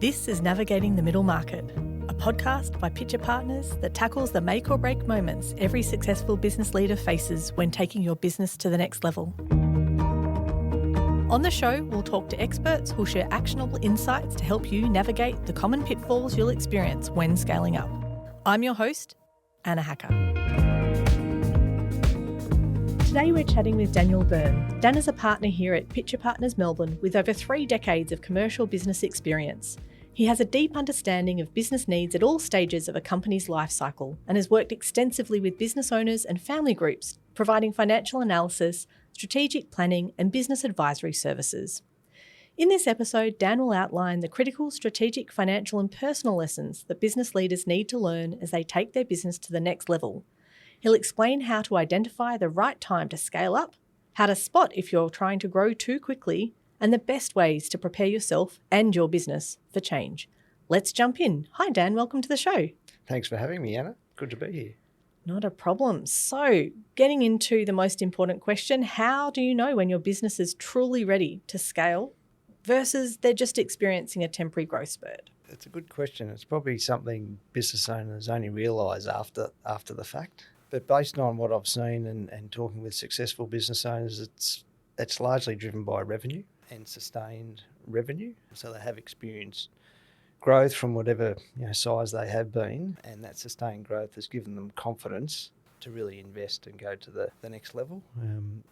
This is Navigating the Middle Market, a podcast by Pitcher Partners that tackles the make or break moments every successful business leader faces when taking your business to the next level. On the show, we'll talk to experts who'll share actionable insights to help you navigate the common pitfalls you'll experience when scaling up. I'm your host, Anna Hacker. Today we're chatting with Daniel Byrne. Dan is a partner here at Pitcher Partners Melbourne with over 3 decades of commercial business experience. He has a deep understanding of business needs at all stages of a company's life cycle and has worked extensively with business owners and family groups, providing financial analysis, strategic planning and business advisory services. In this episode, Dan will outline the critical strategic, financial and personal lessons that business leaders need to learn as they take their business to the next level. He'll explain how to identify the right time to scale up, how to spot if you're trying to grow too quickly, and the best ways to prepare yourself and your business for change. Let's jump in. Hi, Dan. Welcome to the show. Thanks for having me, Anna. Good to be here. Not a problem. So, getting into the most important question, how do you know when your business is truly ready to scale versus they're just experiencing a temporary growth spurt? It's a good question. It's probably something business owners only realise after the fact. But based on what I've seen and talking with successful business owners, it's largely driven by revenue and sustained revenue. So they have experienced growth from whatever size they have been, and that sustained growth has given them confidence to really invest and go to the next level.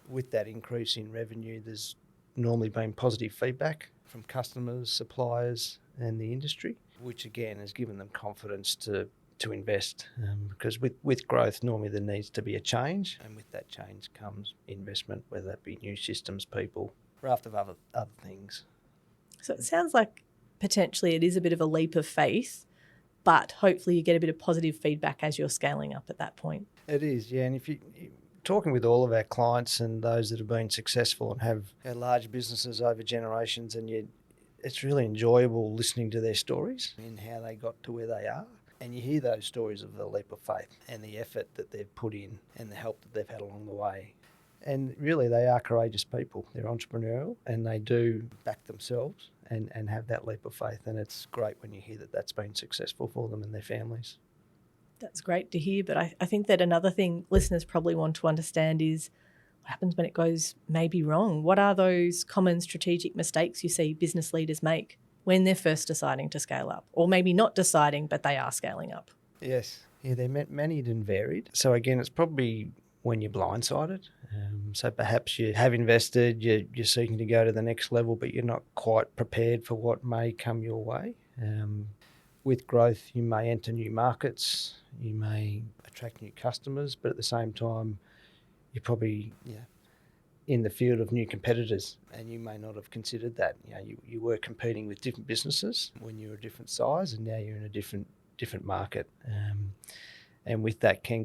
With that increase in revenue, there's normally been positive feedback from customers, suppliers and the industry, which again has given them confidence to invest, because with growth normally there needs to be a change, and with that change comes investment, whether that be new systems, people, raft of other things. So it sounds like potentially it is a bit of a leap of faith, but hopefully you get a bit of positive feedback as you're scaling up at that point. It is, yeah. And if you're talking with all of our clients and those that have been successful and have large businesses over generations, and it's really enjoyable listening to their stories and how they got to where they are. And you hear those stories of the leap of faith and the effort that they've put in and the help that they've had along the way. And really they are courageous people. They're entrepreneurial and they do back themselves and have that leap of faith. And it's great when you hear that that's been successful for them and their families. That's great to hear. But I think that another thing listeners probably want to understand is what happens when it goes maybe wrong. What are those common strategic mistakes you see business leaders make when they're first deciding to scale up, or maybe not deciding, but they are scaling up? Yes. Yeah, they're manied and varied. So again, it's probably when you're blindsided. So perhaps you have invested, you're seeking to go to the next level, but you're not quite prepared for what may come your way. With growth, you may enter new markets, you may attract new customers, but at the same time, you're probably in the field of new competitors, and you may not have considered that. You were competing with different businesses when you were a different size, and now you're in a different market. And with that can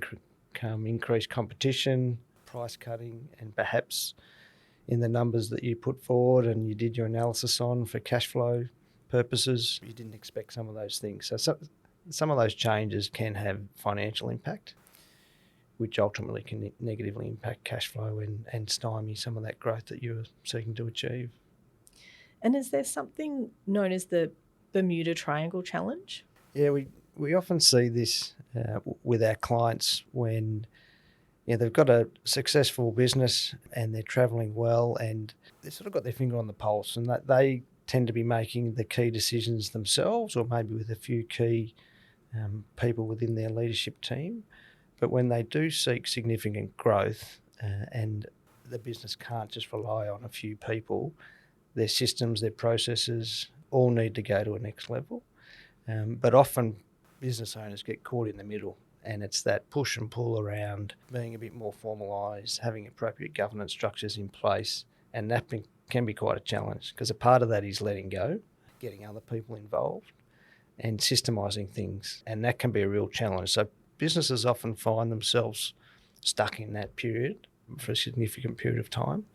come increased competition, price cutting, and perhaps in the numbers that you put forward and you did your analysis on for cash flow purposes, you didn't expect some of those things. So some of those changes can have financial impact, which ultimately can negatively impact cash flow and stymie some of that growth that you're seeking to achieve. And is there something known as the Bermuda Triangle Challenge? Yeah, we often see this with our clients when they've got a successful business and they're travelling well and they've sort of got their finger on the pulse, and that they tend to be making the key decisions themselves, or maybe with a few key people within their leadership team. But when they do seek significant growth and the business can't just rely on a few people, their systems, their processes all need to go to a next level. But often business owners get caught in the middle, and it's that push and pull around being a bit more formalised, having appropriate governance structures in place, and that can be quite a challenge, because a part of that is letting go, getting other people involved and systemising things, and that can be a real challenge. So businesses often find themselves stuck in that period for a significant period of time,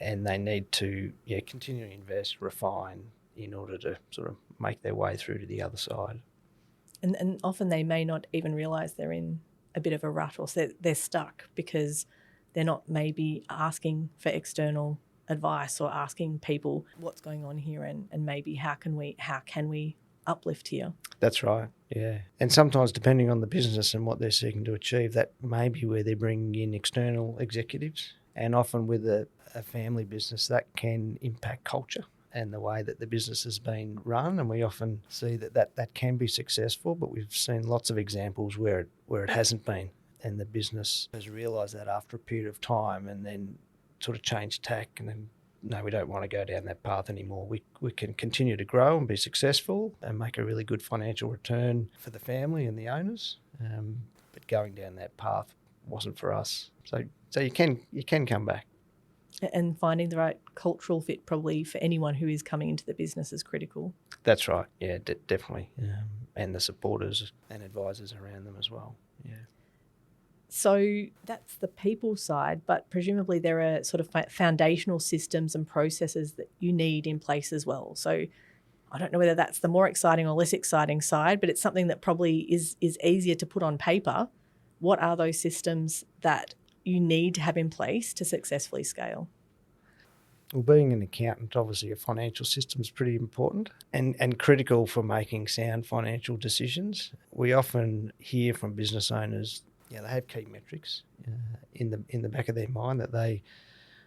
and they need to continue to invest, refine in order to sort of make their way through to the other side. And often they may not even realise they're in a bit of a rut, or they're stuck because they're not maybe asking for external advice or asking people what's going on here and maybe how can we uplift here. That's right, yeah. And sometimes depending on the business and what they're seeking to achieve, that may be where they're bringing in external executives. And often with a family business, that can impact culture and the way that the business has been run. And we often see that can be successful, but we've seen lots of examples where it hasn't been. And the business has realised that after a period of time and then sort of changed tack and then, no, we don't want to go down that path anymore. We can continue to grow and be successful and make a really good financial return for the family and the owners. But going down that path wasn't for us. So you can come back. And finding the right cultural fit probably for anyone who is coming into the business is critical. That's right. Yeah, definitely. And the supporters and advisors around them as well. Yeah. So that's the people side, but presumably there are sort of foundational systems and processes that you need in place as well. So I don't know whether that's the more exciting or less exciting side, but it's something that probably is easier to put on paper. What are those systems that you need to have in place to successfully scale? Well, being an accountant, obviously a financial system is pretty important and critical for making sound financial decisions. We often hear from business owners, they have key metrics in the back of their mind that they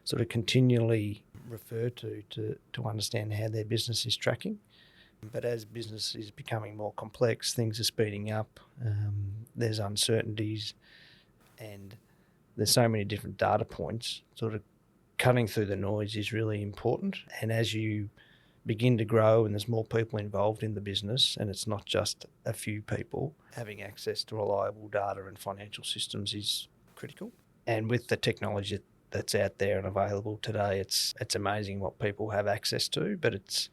sort of continually refer to understand how their business is tracking. But as business is becoming more complex, things are speeding up, there's uncertainties, and there's so many different data points. Sort of cutting through the noise is really important. And as you begin to grow and there's more people involved in the business and it's not just a few people, having access to reliable data and financial systems is critical. And with the technology that's out there and available today, it's amazing what people have access to, but it's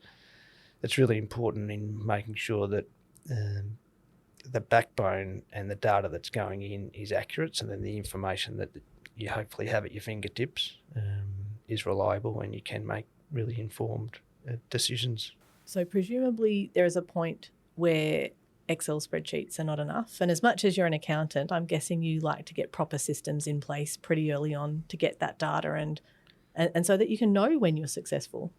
really important in making sure that the backbone and the data that's going in is accurate, so then the information that you hopefully have at your fingertips is reliable and you can make really informed decisions. So presumably there is a point where Excel spreadsheets are not enough. And as much as you're an accountant, I'm guessing you like to get proper systems in place pretty early on to get that data and so that you can know when you're successful.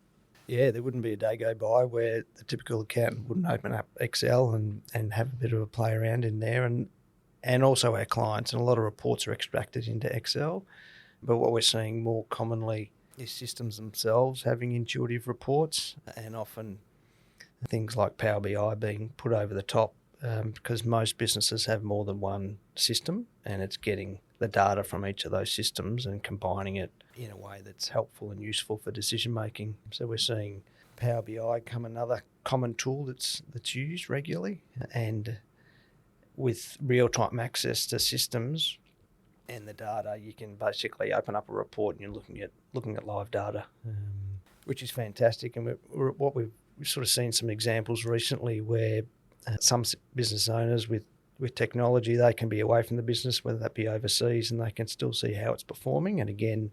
Yeah, there wouldn't be a day go by where the typical accountant wouldn't open up Excel and have a bit of a play around in there. And also our clients, and a lot of reports are extracted into Excel. But what we're seeing more commonly is systems themselves having intuitive reports, and often things like Power BI being put over the top because most businesses have more than one system, and it's getting the data from each of those systems and combining it in a way that's helpful and useful for decision making. So we're seeing Power BI become another common tool that's used regularly, and with real-time access to systems and the data, you can basically open up a report and you're looking at live data, which is fantastic. And we've sort of seen some examples recently where some business owners with technology, they can be away from the business, whether that be overseas, and they can still see how it's performing, and again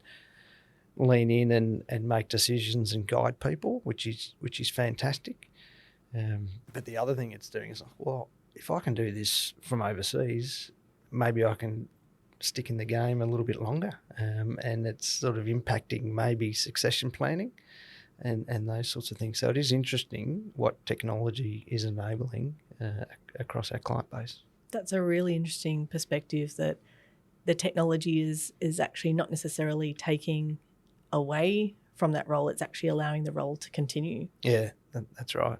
lean in and make decisions and guide people, which is fantastic. But the other thing it's doing is, well, if I can do this from overseas, maybe I can stick in the game a little bit longer, and it's sort of impacting maybe succession planning and those sorts of things. So it is interesting what technology is enabling across our client base. That's a really interesting perspective, that the technology is actually not necessarily taking away from that role, it's actually allowing the role to continue. Yeah, that's right.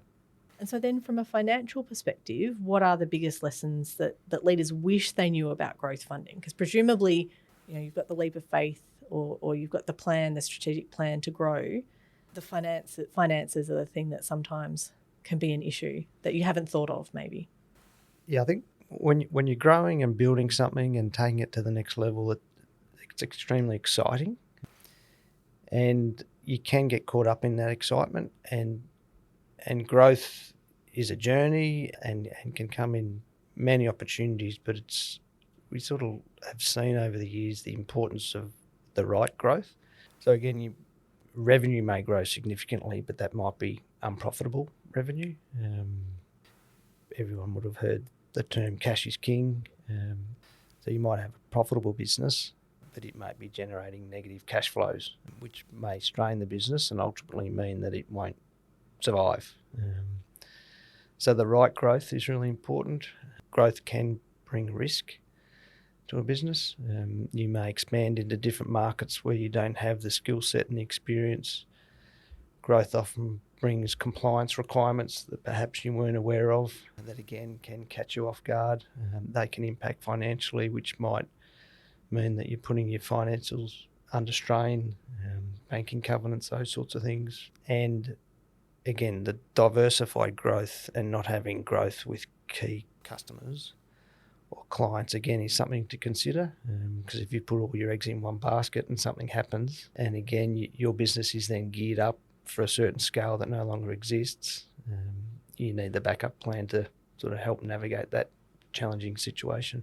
And so then from a financial perspective, what are the biggest lessons that leaders wish they knew about growth funding? Because presumably, you've got the leap of faith or you've got the strategic plan to grow. The finances are the thing that sometimes can be an issue that you haven't thought of maybe. Yeah, I think when you're growing and building something and taking it to the next level, it's extremely exciting. And you can get caught up in that excitement, and growth is a journey and can come in many opportunities, but we sort of have seen over the years the importance of the right growth. So again, revenue may grow significantly, but that might be unprofitable revenue. Everyone would have heard the term cash is king. So you might have a profitable business, but it may be generating negative cash flows, which may strain the business and ultimately mean that it won't survive. So the right growth is really important. Growth can bring risk to a business. You may expand into different markets where you don't have the skill set and the experience. Growth often brings compliance requirements that perhaps you weren't aware of, and that again can catch you off guard. They can impact financially, which might mean that you're putting your financials under strain, banking covenants, those sorts of things. And again, the diversified growth and not having growth with key customers or clients, again, is something to consider, because if you put all your eggs in one basket and something happens, and again, your business is then geared up for a certain scale that no longer exists, you need the backup plan to sort of help navigate that challenging situation.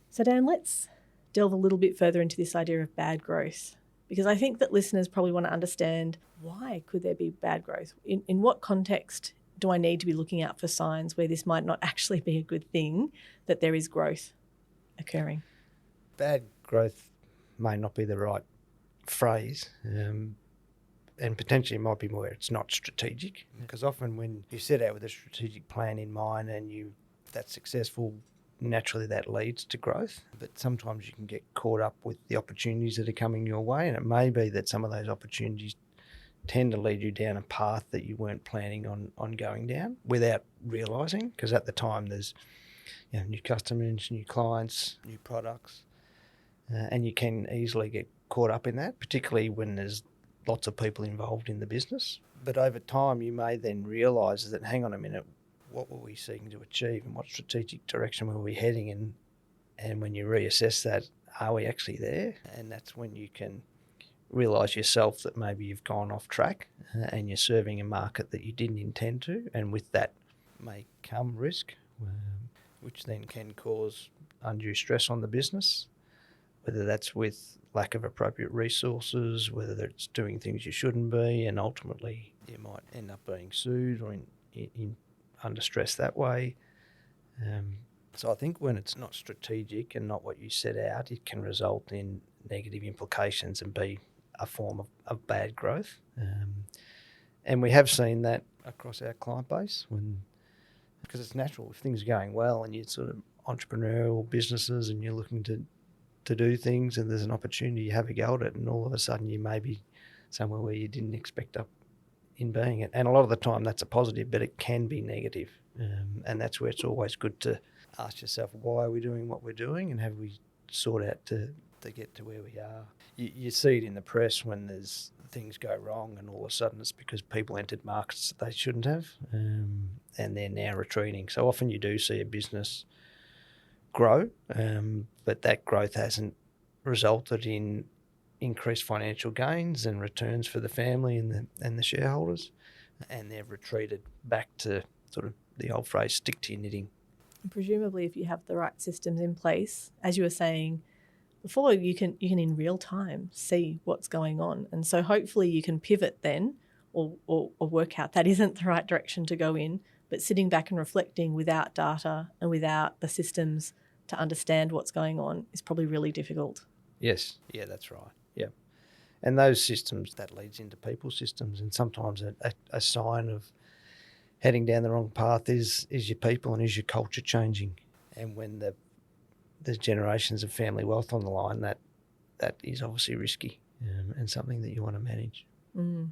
So Dan, let's delve a little bit further into this idea of bad growth, because I think that listeners probably want to understand, why could there be bad growth? In what context do I need to be looking out for signs where this might not actually be a good thing, that there is growth occurring? Bad growth may not be the right phrase, and potentially it might be more it's not strategic, because often when you set out with a strategic plan in mind and that's successful, naturally that leads to growth. But sometimes you can get caught up with the opportunities that are coming your way, and it may be that some of those opportunities tend to lead you down a path that you weren't planning on going down without realising, because at the time there's new customers, new clients, new products, and you can easily get caught up in that, particularly when there's lots of people involved in the business. But over time you may then realise that, hang on a minute, what were we seeking to achieve and what strategic direction were we heading in? And when you reassess that, are we actually there? And that's when you can realise yourself that maybe you've gone off track and you're serving a market that you didn't intend to, and with that may come risk, which then can cause undue stress on the business, whether that's with lack of appropriate resources, whether it's doing things you shouldn't be, and ultimately you might end up being sued or in under stress that way. So I think when it's not strategic and not what you set out, it can result in negative implications and be a form of bad growth. And we have seen that across our client base, because it's natural. If things are going well and you're sort of entrepreneurial businesses and you're looking to do things and there's an opportunity, you have a go at it, and all of a sudden you may be somewhere where you didn't expect up in being it. And a lot of the time that's a positive, but it can be negative. And that's where it's always good to ask yourself, why are we doing what we're doing, and have we sought out to get to where we are? You see it in the press when there's things go wrong, and all of a sudden it's because people entered markets that they shouldn't have, and they're now retreating. So often you do see a business grow, but that growth hasn't resulted in increased financial gains and returns for the family and the shareholders, and they've retreated back to sort of the old phrase, stick to your knitting. And presumably if you have the right systems in place, as you were saying before, you can in real time see what's going on, and so hopefully you can pivot then or work out that isn't the right direction to go in. But sitting back and reflecting without data and without the systems to understand what's going on is probably really difficult. Yes, yeah, that's right. Yeah, and those systems, that leads into people systems, and sometimes a sign of heading down the wrong path is your people and is your culture changing. And when there's generations of family wealth on the line, that is obviously risky, and something that you want to manage. Mm.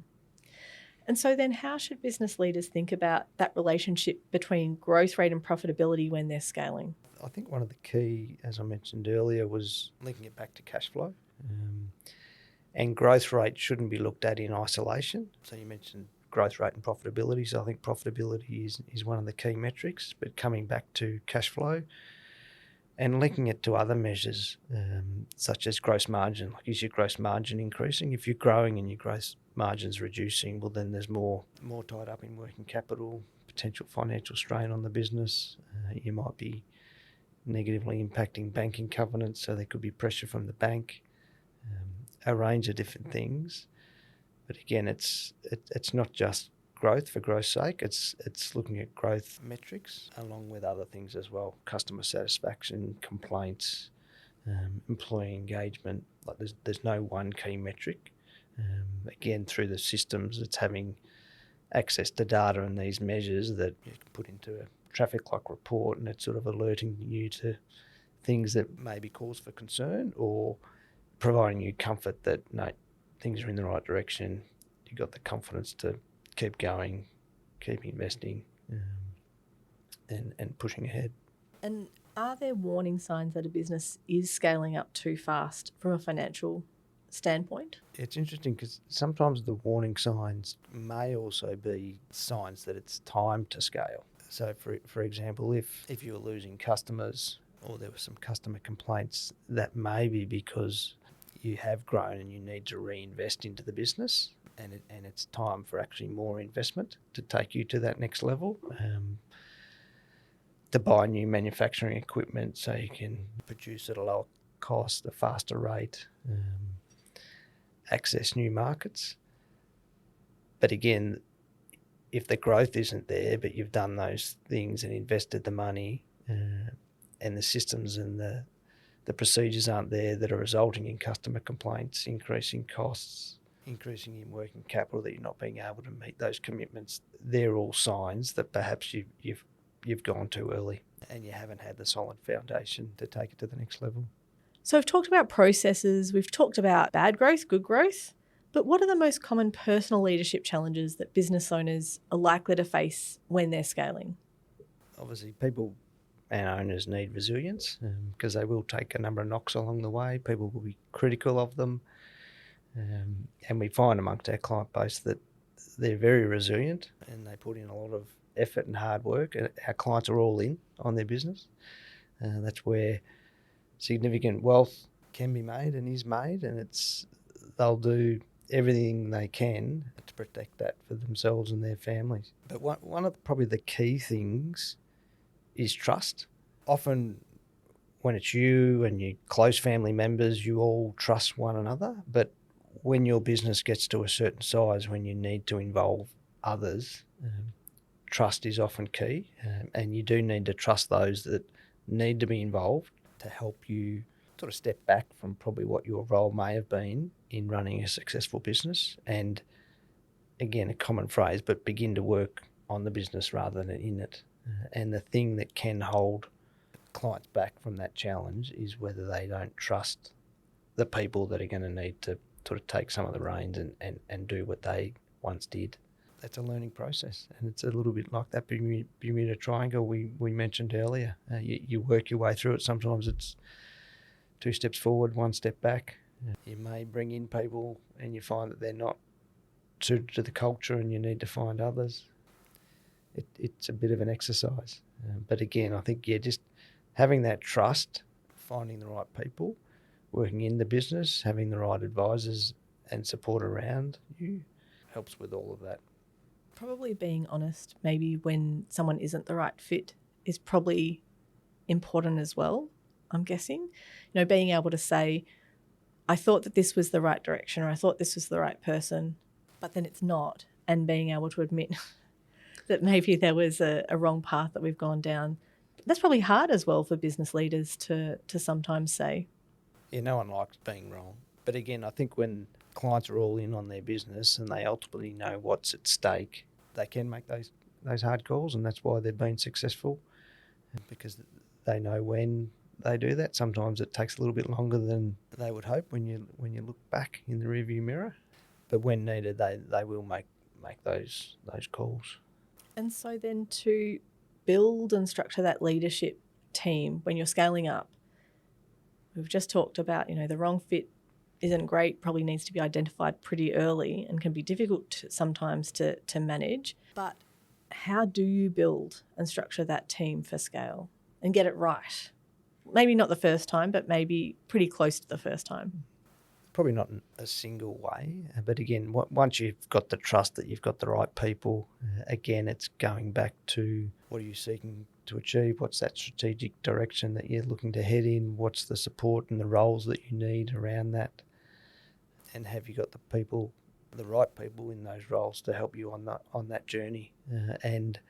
And so then how should business leaders think about that relationship between growth rate and profitability when they're scaling? I think one of the key, as I mentioned earlier, was linking it back to cash flow. And growth rate shouldn't be looked at in isolation. So you mentioned growth rate and profitability. So I think profitability is one of the key metrics, but coming back to cash flow and linking it to other measures, such as gross margin. Like, is your gross margin increasing? If you're growing and your gross margin's reducing, well, then there's more tied up in working capital, potential financial strain on the business. You might be negatively impacting banking covenants, so there could be pressure from the bank, a range of different things. But again, it's not just growth for growth's sake. It's looking at growth metrics along with other things as well: customer satisfaction, complaints, employee engagement. Like there's no one key metric. Again, through the systems, it's having access to data and these measures that you can put into a traffic light report, and it's sort of alerting you to things that may be cause for concern, or providing you comfort that no, things are in the right direction. You've got the confidence to keep going, keep investing, and pushing ahead. And are there warning signs that a business is scaling up too fast from a financial standpoint? It's interesting because sometimes the warning signs may also be signs that it's time to scale. So, for example, if you were losing customers or there were some customer complaints, that may be because you have grown and you need to reinvest into the business, and it's time for actually more investment to take you to that next level. To buy new manufacturing equipment so you can produce at a lower cost, a faster rate, access new markets. But again, if the growth isn't there, but you've done those things and invested the money, and the systems and the procedures aren't there that are resulting in customer complaints, increasing costs, increasing in working capital, that you're not being able to meet those commitments, they're all signs that perhaps you've gone too early and you haven't had the solid foundation to take it to the next level. So we've talked about processes, we've talked about bad growth, good growth, but what are the most common personal leadership challenges that business owners are likely to face when they're scaling? Obviously, people and owners need resilience because they will take a number of knocks along the way. People will be critical of them. And we find amongst our client base that they're very resilient and they put in a lot of effort and hard work. Our clients are all in on their business. That's where significant wealth can be made and is made, and they'll do everything they can to protect that for themselves and their families. But one of probably the key things is trust. Often when it's you and your close family members, you all trust one another. But when your business gets to a certain size, when you need to involve others, trust is often key. And you do need to trust those that need to be involved to help you sort of step back from probably what your role may have been in running a successful business. And again, a common phrase, but begin to work on the business rather than in it. And the thing that can hold clients back from that challenge is whether they don't trust the people that are going to need to sort of take some of the reins and do what they once did. That's a learning process, and it's a little bit like that Bermuda Triangle we mentioned earlier. You work your way through it. Sometimes it's 2 steps forward, 1 step back. You may bring in people and you find that they're not suited to the culture and you need to find others. It's a bit of an exercise. But again, I think, just having that trust, finding the right people, working in the business, having the right advisors and support around you helps with all of that. Probably being honest, maybe when someone isn't the right fit, is probably important as well, I'm guessing. Being able to say, I thought that this was the right direction, or I thought this was the right person, but then it's not, and being able to admit that maybe there was a wrong path that we've gone down. That's probably hard as well for business leaders to sometimes say. Yeah, no one likes being wrong. But again, I think when clients are all in on their business and they ultimately know what's at stake, they can make those hard calls, and that's why they've been successful, because they know when they do that. Sometimes it takes a little bit longer than they would hope when you look back in the rearview mirror, but when needed, they will make those calls. And so then to build and structure that leadership team when you're scaling up, we've just talked about, the wrong fit isn't great, probably needs to be identified pretty early and can be difficult sometimes to manage. But how do you build and structure that team for scale and get it right? Maybe not the first time, but maybe pretty close to the first time. Probably not in a single way, but again, once you've got the trust that you've got the right people, again, it's going back to what are you seeking to achieve? What's that strategic direction that you're looking to head in? What's the support and the roles that you need around that? And have you got the right people in those roles to help you on that journey? And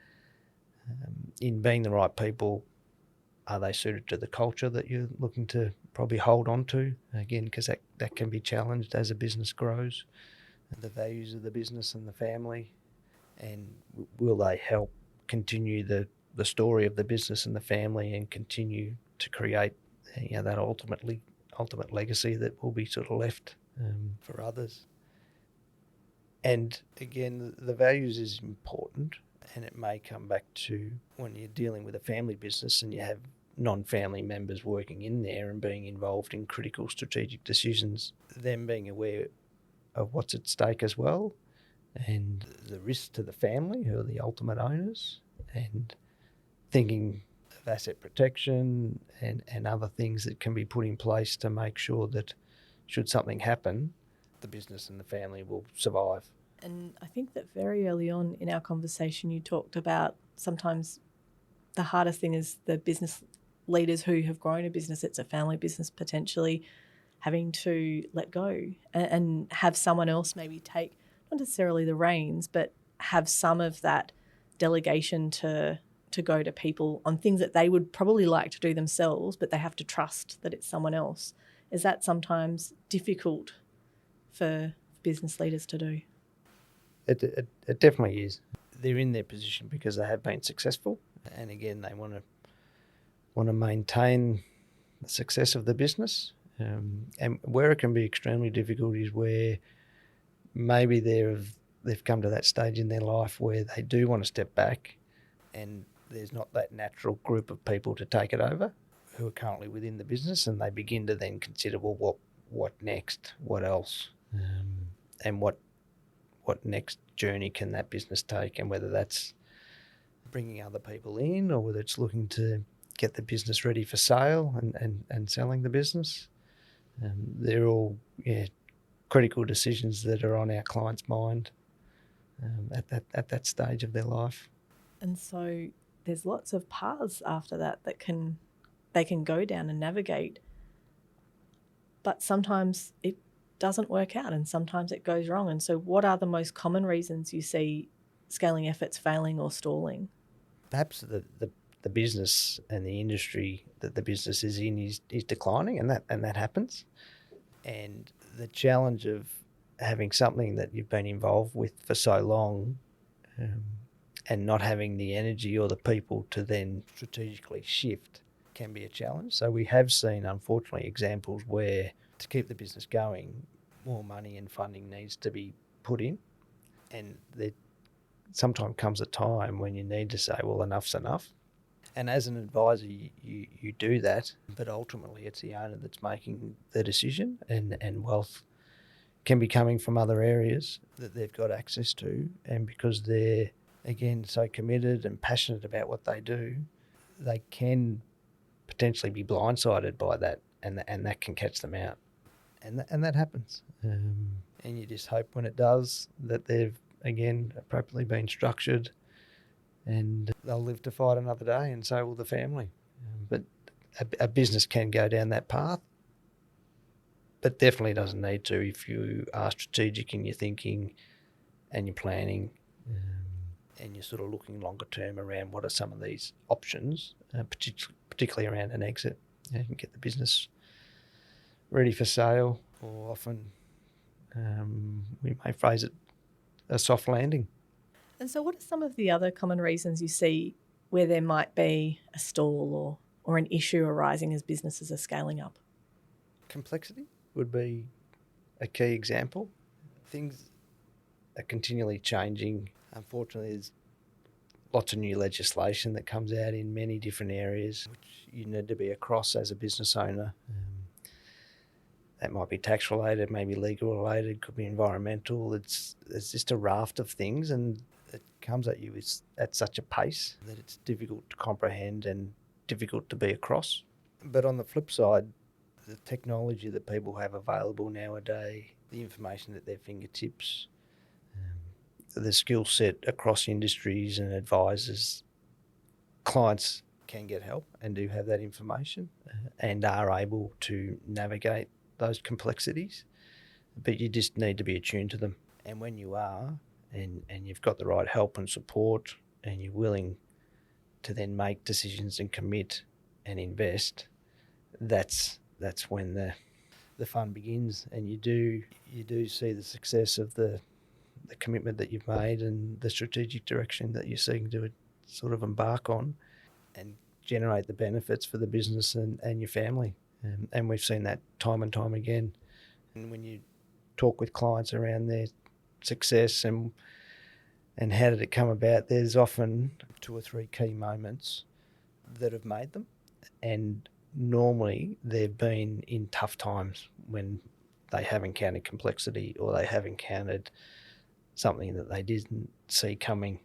in being the right people, Are they suited to the culture that you're looking to probably hold on to? Again, because that can be challenged as a business grows. The values of the business and the family, and will they help continue the story of the business and the family and continue to create that ultimate legacy that will be sort of left for others. And again, the values is important, and it may come back to when you're dealing with a family business and you have non-family members working in there and being involved in critical strategic decisions, them being aware of what's at stake as well, and the risk to the family, who are the ultimate owners, and thinking of asset protection and other things that can be put in place to make sure that should something happen, the business and the family will survive. And I think that very early on in our conversation, you talked about sometimes the hardest thing is the business leaders who have grown a business, it's a family business potentially, having to let go and have someone else maybe take not necessarily the reins, but have some of that delegation to go to people on things that they would probably like to do themselves, but they have to trust that it's someone else. Is that sometimes difficult for business leaders to do? It definitely is. They're in their position because they have been successful, and again, they want to maintain the success of the business. And where it can be extremely difficult is where maybe they've come to that stage in their life where they do want to step back, and there's not that natural group of people to take it over who are currently within the business, and they begin to then consider, well, what next? What else? And what next journey can that business take, and whether that's bringing other people in or whether it's looking to get the business ready for sale and selling the business. They're all critical decisions that are on our client's mind at that stage of their life. And so there's lots of paths after that they can go down and navigate, but sometimes it doesn't work out and sometimes it goes wrong. And so what are the most common reasons you see scaling efforts failing or stalling? Perhaps the business and the industry that the business is in is declining, and that happens. And the challenge of having something that you've been involved with for so long and not having the energy or the people to then strategically shift can be a challenge. So we have seen, unfortunately, examples where to keep the business going, more money and funding needs to be put in, and there sometimes comes a time when you need to say, well, enough's enough. And as an advisor, you do that, but ultimately it's the owner that's making the decision, and wealth can be coming from other areas that they've got access to. And because they're, again, so committed and passionate about what they do, they can potentially be blindsided by that, and that can catch them out. And that happens. And you just hope when it does that they've, again, appropriately been structured, and they'll live to fight another day, and so will the family. But a business can go down that path, but definitely doesn't need to if you are strategic in your thinking and your planning, and you're sort of looking longer term around what are some of these options, particularly around an exit. You can get the business ready for sale, or often we may phrase it a soft landing. And so what are some of the other common reasons you see where there might be a stall or an issue arising as businesses are scaling up? Complexity would be a key example. Things are continually changing. Unfortunately, there's lots of new legislation that comes out in many different areas, which you need to be across as a business owner. That might be tax related, maybe legal related, could be environmental. It's just a raft of things, and it comes at you at such a pace that it's difficult to comprehend and difficult to be across. But on the flip side, the technology that people have available nowadays, the information at their fingertips, the skill set across industries and advisors, clients can get help and do have that information and are able to navigate those complexities, but you just need to be attuned to them. And when you are, and you've got the right help and support, and you're willing to then make decisions and commit and invest, that's when the fun begins, and you do see the success of the commitment that you've made and the strategic direction that you're seeking to sort of embark on and generate the benefits for the business and your family. And we've seen that time and time again. And when you talk with clients around their success and how did it come about, there's often 2 or 3 key moments that have made them. And normally they've been in tough times when they have encountered complexity or they have encountered something that they didn't see coming.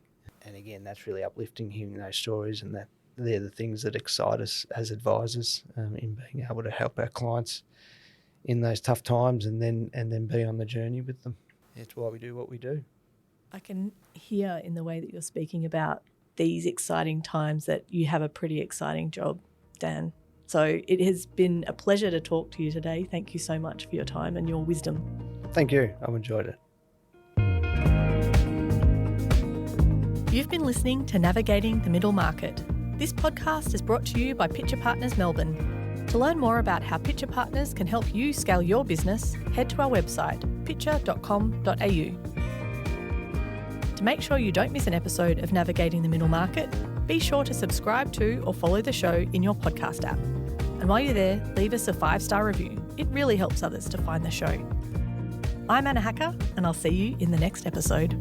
And again, that's really uplifting, hearing those stories, and that they're the things that excite us as advisors in being able to help our clients in those tough times and then be on the journey with them. It's why we do what we do. I can hear in the way that you're speaking about these exciting times that you have a pretty exciting job, Dan. So it has been a pleasure to talk to you today. Thank you so much for your time and your wisdom. Thank you. I've enjoyed it. You've been listening to Navigating the Middle Market. This podcast is brought to you by Pitcher Partners Melbourne. To learn more about how Pitcher Partners can help you scale your business, head to our website, pitcher.com.au. To make sure you don't miss an episode of Navigating the Middle Market, be sure to subscribe to or follow the show in your podcast app. And while you're there, leave us a 5-star review. It really helps others to find the show. I'm Anna Hacker, and I'll see you in the next episode.